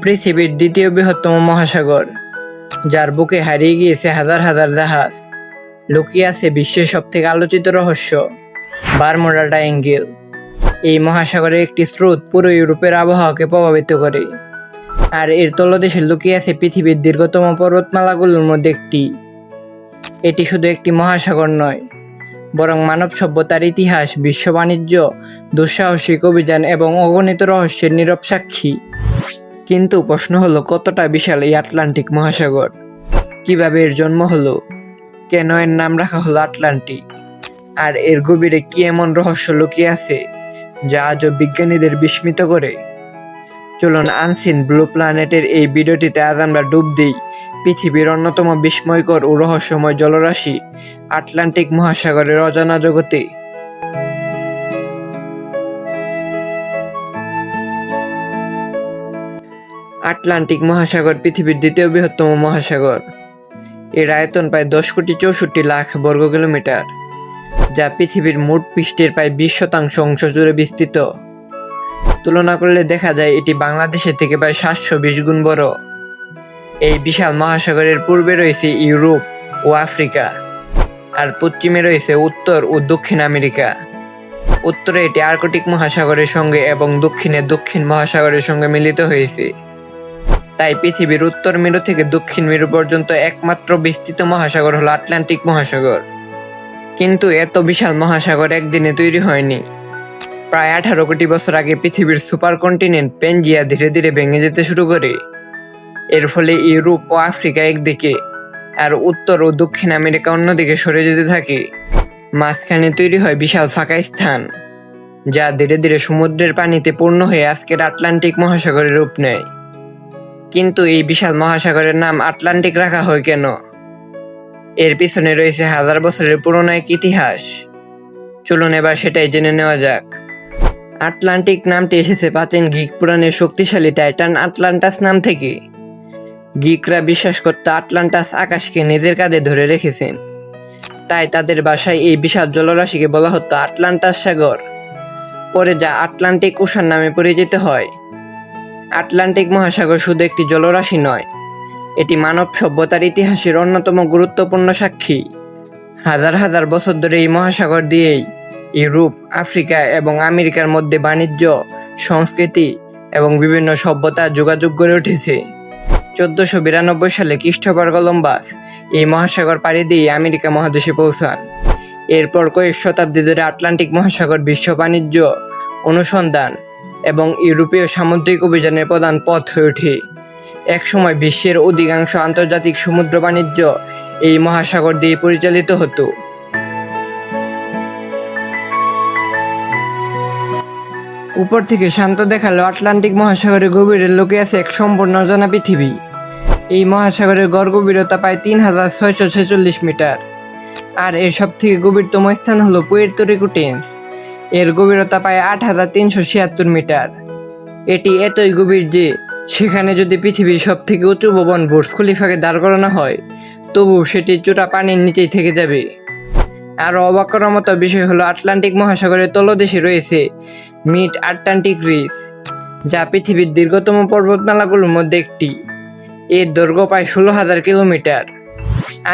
পৃথিবীর দ্বিতীয় বৃহত্তম মহাসাগর, যার বুকে হারিয়ে গিয়েছে হাজার হাজার জাহাজ, লুকিয়ে আছে বিশ্বের সবথেকে আলোচিত রহস্য, বারমুডা ট্রায়াঙ্গেল। এই মহাসাগরের একটি স্রোত পুরো ইউরোপের আবহাওয়াকে প্রভাবিত করে, আর এর তলদেশে লুকিয়ে আছে পৃথিবীর দীর্ঘতম পর্বতমালাগুলোর মধ্যে একটি। এটি শুধু একটি মহাসাগর নয়, বরং মানব সভ্যতার ইতিহাস, বিশ্ব বাণিজ্য, দুঃসাহসিক অভিযান এবং অগণিত রহস্যের নীরব সাক্ষী। কিন্তু প্রশ্ন হলো, কতটা বিশাল এই আটলান্টিক মহাসাগর? কিভাবে এর জন্ম হলো? কেন এর নাম রাখা হলো আটলান্টিক? আর এর গভীরে কি এমন রহস্য লুকিয়ে আছে যা আজও বিজ্ঞানীদের বিস্মিত করে? চলুন আনসিন ব্লু প্ল্যানেটের এই ভিডিওটিতে আজ আমরা ডুব দিই পৃথিবীর অন্যতম বিস্ময়কর ও রহস্যময় জলরাশি আটলান্টিক মহাসাগরের অজানা জগতে। আটলান্টিক মহাসাগর পৃথিবীর দ্বিতীয় বৃহত্তম মহাসাগর। এর আয়তন প্রায় 10,64,00,000 বর্গ কিলোমিটার, যা পৃথিবীর মোট পৃষ্ঠের প্রায় 20% অংশ জুড়ে বিস্তৃত। তুলনা করলে দেখা যায় এটি বাংলাদেশের থেকে প্রায় 720 গুণ বড়। এই বিশাল মহাসাগরের পূর্বে রয়েছে ইউরোপ ও আফ্রিকা, আর পশ্চিমে রয়েছে উত্তর ও দক্ষিণ আমেরিকা। উত্তরে এটি আর্কটিক মহাসাগরের সঙ্গে এবং দক্ষিণে দক্ষিণ মহাসাগরের সঙ্গে মিলিত হয়েছে। তাই পৃথিবীর উত্তর মেরু থেকে দক্ষিণ মেরু পর্যন্ত একমাত্র বিস্তৃত মহাসাগর হলো আটলান্টিক মহাসাগর। কিন্তু এত বিশাল মহাসাগর একদিনে তৈরি হয়নি। প্রায় 18 কোটি বছর আগে পৃথিবীর সুপার কন্টিনেন্ট প্যানজিয়া ধীরে ধীরে ভেঙে যেতে শুরু করে। এর ফলে ইউরোপ ও আফ্রিকা একদিকে আর উত্তর ও দক্ষিণ আমেরিকা অন্যদিকে সরে যেতে থাকে। মাঝখানে তৈরি হয় বিশাল ফাঁকা স্থান, যা ধীরে ধীরে সমুদ্রের পানিতে পূর্ণ হয়ে আজকের আটলান্টিক মহাসাগরের রূপ নেয়। কিন্তু এই বিশাল মহাসাগরের নাম আটলান্টিক রাখা হয় কেন? এর পিছনে রয়েছে হাজার বছরের পুরনো এক ইতিহাস। চলুন এবার সেটাই জেনে নেওয়া যাক। আটলান্টিক নামটি এসেছে প্রাচীন গ্রিক পুরাণের শক্তিশালী টাইটান আটলান্টাস নাম থেকে। গ্রিকরা বিশ্বাস করত আটলান্টাস আকাশকে নিজের কাঁধে ধরে রেখেছেন, তাই তাদের ভাষায় এই বিশাল জলরাশিকে বলা হতো আটলান্টাস সাগর, পরে যা আটলান্টিক ওশান নামে পরিচিত হয়। আটলান্টিক মহাসাগর শুধু একটি জলরাশি নয়, এটি মানব সভ্যতার ইতিহাসের অন্যতম গুরুত্বপূর্ণ সাক্ষী। হাজার হাজার বছর ধরে এই মহাসাগর দিয়েই ইউরোপ, আফ্রিকা এবং আমেরিকার মধ্যে বাণিজ্য, সংস্কৃতি এবং বিভিন্ন সভ্যতার যোগাযোগ গড়ে উঠেছে। 1492 সালে ক্রিস্টোফার কলম্বাস এই মহাসাগর পাড়ি দিয়ে আমেরিকা মহাদেশে পৌঁছান। এরপর কয়েক শতাব্দী ধরে আটলান্টিক মহাসাগর বিশ্ব বাণিজ্য, অনুসন্ধান এবং ইউরোপীয় সামুদ্রিক অভিযানের প্রধান পথ হয়ে ওঠে। একসময় বিশ্বের অধিকাংশ আন্তর্জাতিক সমুদ্র বাণিজ্য এই মহাসাগর দিয়ে পরিচালিত হতো। উপর থেকে শান্ত দেখালেও আটলান্টিক মহাসাগরের গভীরে লুকিয়ে আছে এক সম্পূর্ণ অজানা পৃথিবী। এই মহাসাগরের গড় গভীরতা প্রায় 3,646 মিটার, আর এর সব থেকে গভীরতম স্থান হলো পুয়ের্তো রিকো টেন্স। এর গভীরতা প্রায় 8,376 মিটার। এটি এতই গভীর যে সেখানে যদি পৃথিবীর সব থেকে উঁচু ভবন বুর্জ খলিফাকে দাঁড় করানো হয়, তবু সেটির চূড়া পানির নিচেই থেকে যাবে। আরও অবাক করার মতো বিষয় হলো আটলান্টিক মহাসাগরের তলদেশে রয়েছে মিড আটলান্টিক রিজ, যা পৃথিবীর দীর্ঘতম পর্বতমালাগুলোর মধ্যে একটি। এর দৈর্ঘ্য প্রায় 16,000 কিলোমিটার।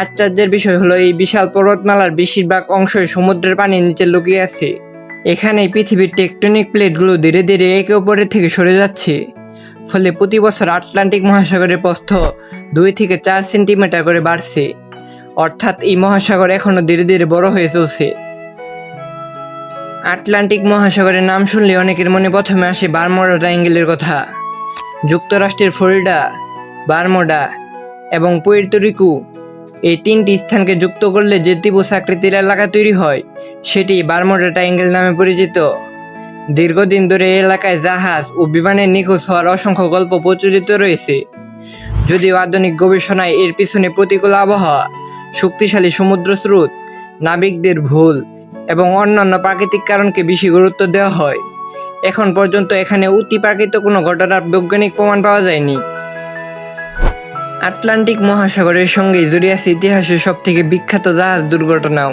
আশ্চর্যের বিষয় হলো এই বিশাল পর্বতমালার বেশিরভাগ অংশই সমুদ্রের পানির নিচে লুকিয়ে আছে। এখানেই পৃথিবীর টেকটনিক প্লেটগুলো ধীরে ধীরে একে অপরের থেকে সরে যাচ্ছে, ফলে প্রতি বছর আটলান্টিক মহাসাগরের প্রস্থ 2 থেকে 4 সেন্টিমিটার করে বাড়ছে। অর্থাৎ এই মহাসাগর এখনো ধীরে ধীরে বড় হয়ে চলছে। আটলান্টিক মহাসাগরের নাম শুনলে অনেকের মনে প্রথমে আসে বারমুডা ট্রায়াঙ্গেলের কথা। যুক্তরাষ্ট্রের ফ্লোরিডা, বারমুডা এবং পুয়ের্তো রিকো এই 3টি স্থানকে যুক্ত করলে যে ত্রিভুজ আকৃতির এলাকা তৈরি হয়, সেটি বারমুডা ট্রায়াঙ্গেল নামে পরিচিত। দীর্ঘদিন ধরে এই এলাকায় জাহাজ ও বিমানের নিখোঁজ হওয়ার অসংখ্য গল্প প্রচলিত রয়েছে। যদিও আধুনিক গবেষণায় এর পিছনে প্রতিকূল আবহাওয়া, শক্তিশালী সমুদ্র স্রোত, নাবিকদের ভুল এবং অন্যান্য প্রাকৃতিক কারণকে বেশি গুরুত্ব দেওয়া হয়, এখন পর্যন্ত এখানে অতিপ্রাকৃত কোনো ঘটনার বৈজ্ঞানিক প্রমাণ পাওয়া যায়নি। আটলান্টিক মহাসাগরের সঙ্গে জড়িয়ে আছে ইতিহাসের সব থেকে বিখ্যাত জাহাজ দুর্ঘটনাও।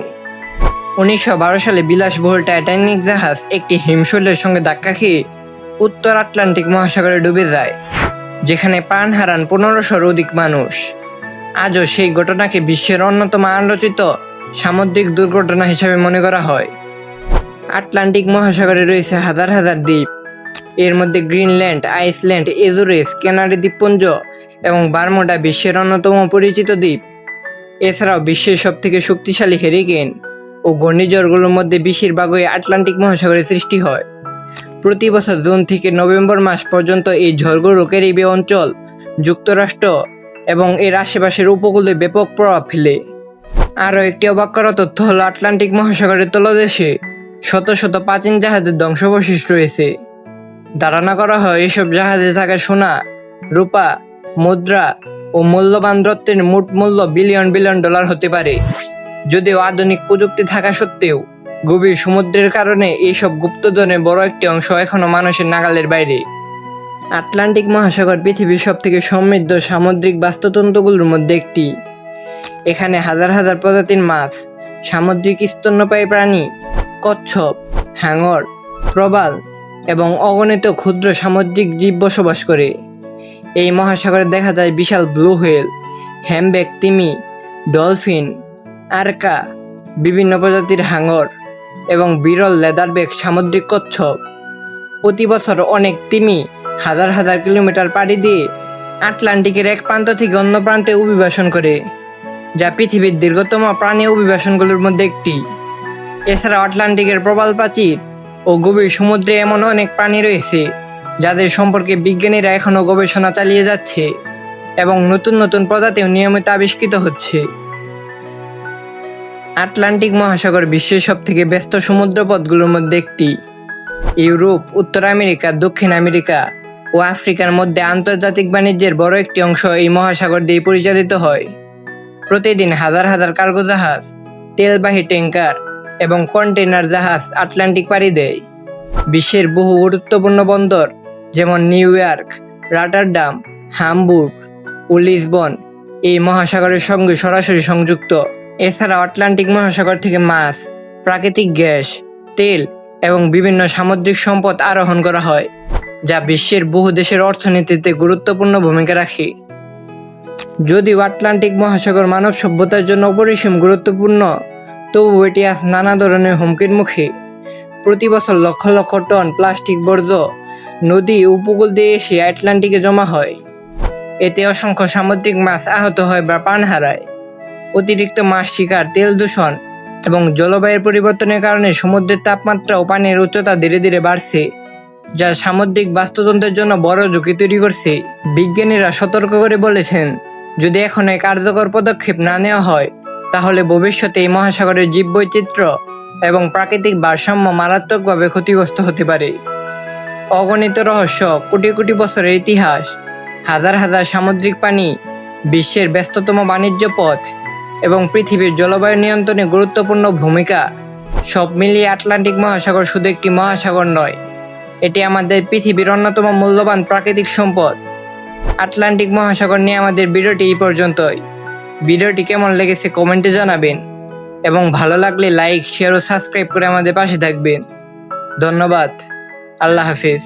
1912 সালে বিলাসবহুল টাইটানিক জাহাজ একটি হিমশৈলের সঙ্গে ধাক্কা খেয়ে উত্তর আটলান্টিক মহাসাগরে ডুবে যায়, যেখানে প্রাণ হারান 1500-র অধিক মানুষ। আজও সেই ঘটনাকে বিশ্বের অন্যতম আলোচিত সামুদ্রিক দুর্ঘটনা হিসেবে মনে করা হয়। আটলান্টিক মহাসাগরে রয়েছে হাজার হাজার দ্বীপ। এর মধ্যে গ্রিনল্যান্ড, আইসল্যান্ড, এজোরেস, ক্যানারি দ্বীপপুঞ্জ এবং বারমুডা বিশ্বের অন্যতম পরিচিত দ্বীপ। এছাড়াও বিশ্বের সবথেকে শক্তিশালী হারিকেন ও ঘূর্ণিঝড়গুলোর মধ্যে বেশিরভাগই আটলান্টিক মহাসাগরে সৃষ্টি হয়। প্রতি বছর জুন থেকে নভেম্বর মাস পর্যন্ত এই ঝড়গুলো ক্যারিবীয় অঞ্চল, যুক্তরাষ্ট্র এবং এর আশেপাশের উপকূলে ব্যাপক প্রভাব ফেলে। আরও একটি অবাক করা তথ্য হলো আটলান্টিক মহাসাগরের তলদেশে শত শত প্রাচীন জাহাজের ধ্বংসাবশেষ রয়েছে। ধারণা করা হয় এসব জাহাজে থাকা সোনা, রূপা, মুদ্রা ও মূল্যবান রত্নের মোট মূল্য বিলিয়ন বিলিয়ন ডলার হতে পারে। যদিও আধুনিক প্রযুক্তি থাকা সত্ত্বেও গভীর সমুদ্রের কারণে এইসব গুপ্তধনের বড় একটি অংশ এখনও মানুষের নাগালের বাইরে। আটলান্টিক মহাসাগর পৃথিবীর সবথেকে সমৃদ্ধ সামুদ্রিক বাস্তুতন্ত্রগুলোর মধ্যে একটি। এখানে হাজার হাজার প্রজাতির মাছ, সামুদ্রিক স্তন্যপায়ী প্রাণী, কচ্ছপ, হাঙর, প্রবাল এবং অগণিত ক্ষুদ্র সামুদ্রিক জীব বসবাস করে। এই মহাসাগরে দেখা যায় বিশাল ব্লু হুইল, হ্যামব্যাক তিমি, ডলফিন, আরকা, বিভিন্ন প্রজাতির হাঙর এবং বিরল লেদারব্যাক সামুদ্রিক কচ্ছপ। প্রতি বছর অনেক তিমি হাজার হাজার কিলোমিটার পাড়ি দিয়ে আটলান্টিকের এক প্রান্ত থেকে অন্য প্রান্তে অভিবাসন করে, যা পৃথিবীর দীর্ঘতম প্রাণী অভিবাসনগুলোর মধ্যে একটি। এছাড়া আটলান্টিকের প্রবাল প্রাচীর ও গভীর সমুদ্রে এমন অনেক প্রাণী রয়েছে যাদের সম্পর্কে বিজ্ঞানীরা এখনও গবেষণা চালিয়ে যাচ্ছে এবং নতুন নতুন প্রজাতিও নিয়মিত আবিষ্কৃত হচ্ছে। আটলান্টিক মহাসাগর বিশ্বের সবথেকে ব্যস্ত সমুদ্রপথগুলোর মধ্যে একটি। ইউরোপ, উত্তর আমেরিকা, দক্ষিণ আমেরিকা ও আফ্রিকার মধ্যে আন্তর্জাতিক বাণিজ্যের বড় একটি অংশ এই মহাসাগর দিয়ে পরিচালিত হয়। প্রতিদিন হাজার হাজার কার্গো জাহাজ, তেলবাহী ট্যাঙ্কার এবং কন্টেইনার জাহাজ আটলান্টিক পাড়ি দেয়। বিশ্বের বহু গুরুত্বপূর্ণ বন্দর যেমন নিউ ইয়র্ক, রটারডাম, হামবুর্গ ও লিসবন এই মহাসাগরের সঙ্গে সরাসরি সংযুক্ত। এছাড়াও আটলান্টিক মহাসাগর থেকে মাছ, প্রাকৃতিক গ্যাস, তেল এবং বিভিন্ন সামুদ্রিক সম্পদ আরোহণ করা হয়, যা বিশ্বের বহু দেশের অর্থনীতিতে গুরুত্বপূর্ণ ভূমিকা রাখে। যদিও আটলান্টিক মহাসাগর মানব সভ্যতার জন্য অপরিসীম গুরুত্বপূর্ণ, তবু এটি আজ নানা ধরনের হুমকির মুখে। প্রতি বছর লক্ষ লক্ষ টন প্লাস্টিক বর্জ্য নদী উপকূল দিয়ে এসে আটলান্টিকে জমা হয়। এতে অসংখ্য সামুদ্রিক মাছ আহত হয় বা প্রাণ হারায়। অতিরিক্ত মাছ শিকার, তেল দূষণ এবং জলবায়ুর পরিবর্তনের কারণে সমুদ্রের তাপমাত্রা ও পানির উচ্চতা ধীরে ধীরে বাড়ছে, যা সামুদ্রিক বাস্তুতন্ত্রের জন্য বড় ঝুঁকি তৈরি করছে। বিজ্ঞানীরা সতর্ক করে বলেছেন, যদি এখন এই কার্যকর পদক্ষেপ না নেওয়া হয় তাহলে ভবিষ্যতে এই মহাসাগরের জীববৈচিত্র্য এবং প্রাকৃতিক ভারসাম্য মারাত্মকভাবে ক্ষতিগ্রস্ত হতে পারে। অগণিত রহস্য, কোটি কোটি বছরের ইতিহাস, হাজার হাজার সামুদ্রিক প্রাণী, বিশ্বের ব্যস্ততম বাণিজ্য পথ এবং পৃথিবীর জলবায়ু নিয়ন্ত্রণে গুরুত্বপূর্ণ ভূমিকা, সব মিলিয়ে আটলান্টিক মহাসাগর শুধু একটি মহাসাগর নয়, এটি আমাদের পৃথিবীর অন্যতম মূল্যবান প্রাকৃতিক সম্পদ। আটলান্টিক মহাসাগর নিয়ে আমাদের ভিডিওটি এই পর্যন্তই। ভিডিওটি কেমন লেগেছে কমেন্টে জানাবেন এবং ভালো লাগলে লাইক, শেয়ার ও সাবস্ক্রাইব করে আমাদের পাশে থাকবেন। ধন্যবাদ। আল্লাহ হাফেজ।